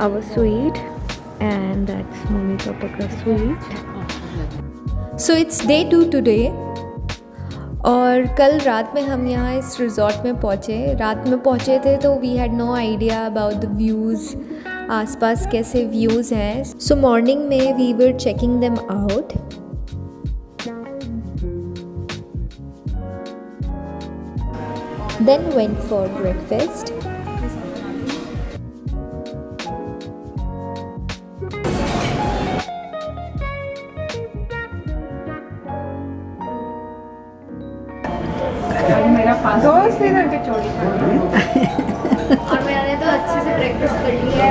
our sweet, and that's Mummy Papa ka sweet. So it's day 2 today. और कल रात में हम यहाँ इस रिज़ॉर्ट में पहुँचे थे तो we had no idea about the views, आसपास कैसे व्यूज़ हैं. सो मॉर्निंग में we were checking them out. Then went for breakfast. दोस्त इधर के चोरी और मैंने तो अच्छे से प्रैक्टिस कर ली है.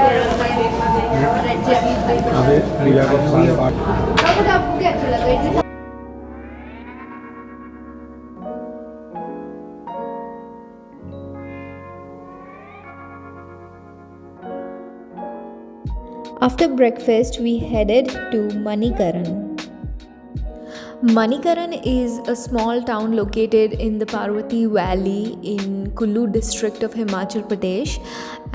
आपको क्या अच्छा लगा? After breakfast, we headed to Manikaran. Manikaran is a small town located in the Parvati Valley in Kullu district of Himachal Pradesh,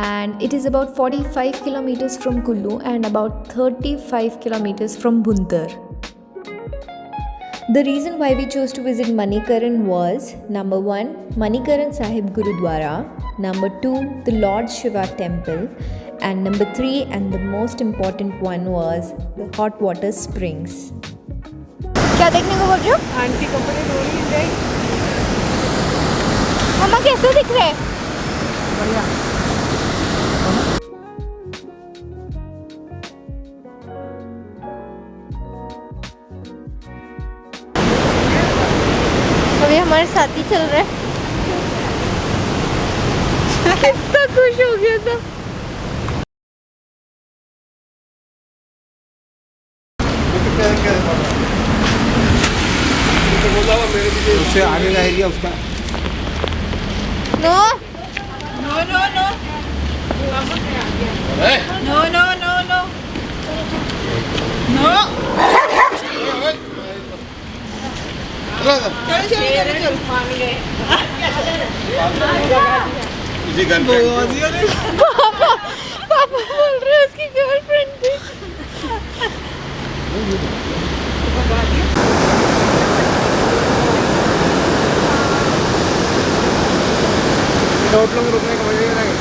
and it is about 45 kilometers from Kullu and about 35 kilometers from Bhuntar. The reason why we chose to visit Manikaran was number 1, Manikaran Sahib Gurudwara, number 2, the Lord Shiva temple, and number 3 and the most important one was the hot water springs. क्या देखने को बोल रहे हो? Aunty कपड़े धो रही है. मम्मा कैसे दिख रहे हैं? बढ़िया. अभी हमारे साथ ही चल रहे हैं. कितना खुश हो गया था. उससे आगे का एरिया उसका. No no no no no no no no no. चल चल चल मान गए. इसी घर पे पापा बोल रहे हैं उसकी गर्लफ्रेंड थी. होटलों में रुकने का मजा नहीं.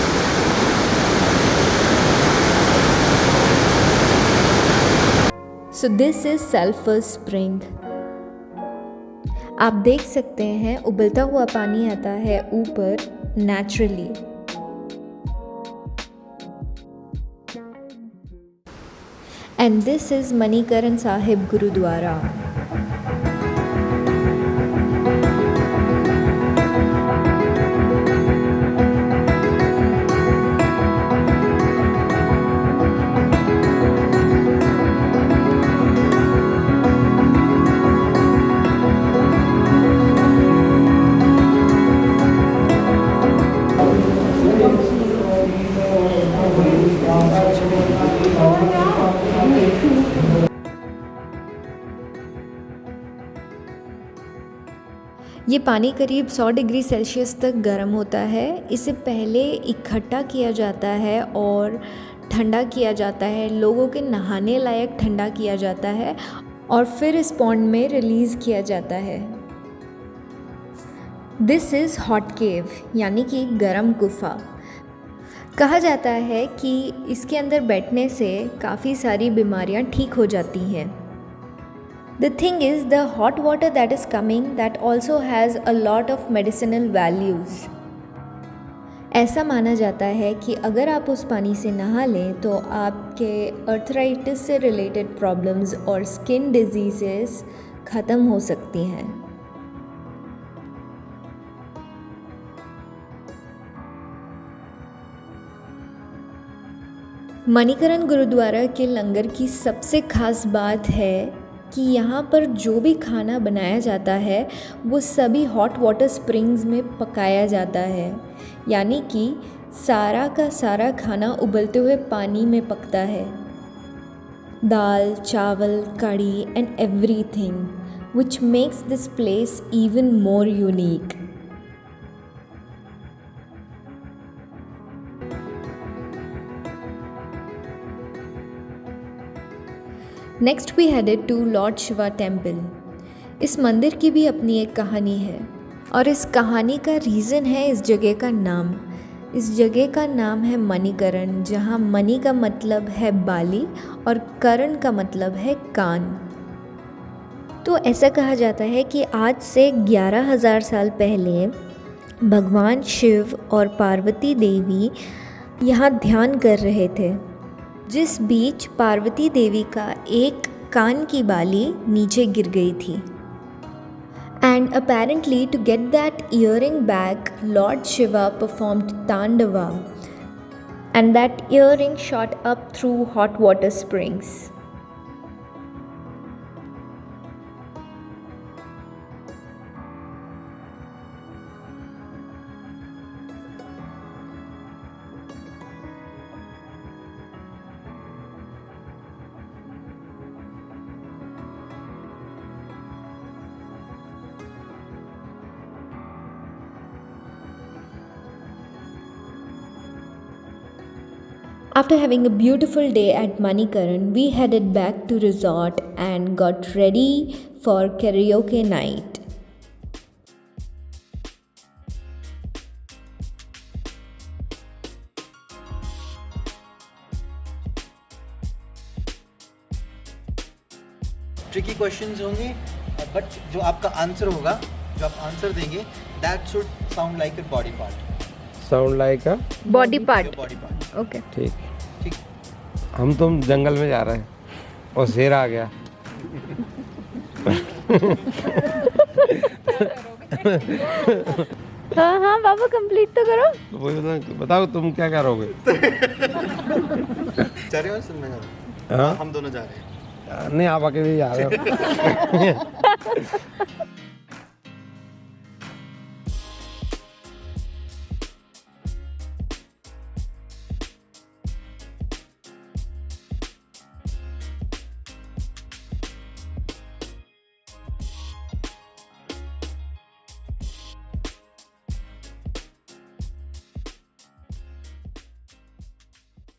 So this is Sulphur Spring. आप देख सकते हैं उबलता हुआ पानी आता है ऊपर naturally. And this is Manikaran Sahib Gurudwara. ये पानी करीब 100 डिग्री सेल्सियस तक गर्म होता है. इसे पहले इकट्ठा किया जाता है और ठंडा किया जाता है. लोगों के नहाने लायक ठंडा किया जाता है और फिर इस पॉन्ड में रिलीज़ किया जाता है. दिस इज़ हॉट केव यानी कि गर्म गुफा. कहा जाता है कि इसके अंदर बैठने से काफ़ी सारी बीमारियां ठीक हो जाती हैं. The thing is, the hot water that is coming that also has a lot of medicinal values. ऐसा माना जाता है कि अगर आप उस पानी से नहा लें तो आपके अर्थराइटिस से रिलेटेड प्रॉब्लम्स और स्किन डिजीज़ेस ख़त्म हो सकती हैं. मणिकरण गुरुद्वारा के लंगर की सबसे ख़ास बात है कि यहाँ पर जो भी खाना बनाया जाता है वो सभी हॉट वाटर स्प्रिंग्स में पकाया जाता है. यानी कि सारा का सारा खाना उबलते हुए पानी में पकता है. Dal, chawal, kadhi and everything, which makes this place even more unique. Next we headed to lord Shiva temple. इस मंदिर की भी अपनी एक कहानी है और इस कहानी का रीज़न है इस जगह का नाम। इस जगह का नाम है मणिकरण, जहाँ मणि का मतलब है बाली और करण का मतलब है कान। तो ऐसा कहा जाता है कि आज से 11,000 साल पहले भगवान शिव और पार्वती देवी यहाँ ध्यान कर रहे थे, जिस बीच पार्वती देवी का एक कान की बाली नीचे गिर गई थी। And apparently to get that earring back, Lord Shiva performed Tandava, and that earring shot up through hot water springs. After having a beautiful day at Manikaran, we headed back to resort and got ready for karaoke night. Tricky questions होंगे, but जो आपका answer होगा, जो आप answer देंगे, that should sound like a body part. Sound like a Body part. Body part. Okay. ठीक। ठीक। हम तो जंगल में जा रहे हैं और शेर आ गया। हाँ हाँ बाबा, कंप्लीट तो करो। तो वही बताओ तुम क्या करोगे? जा रहे हो सुनने? हाँ? हम दोनों जा रहे हैं। नहीं, आप अकेले जा रहे हो।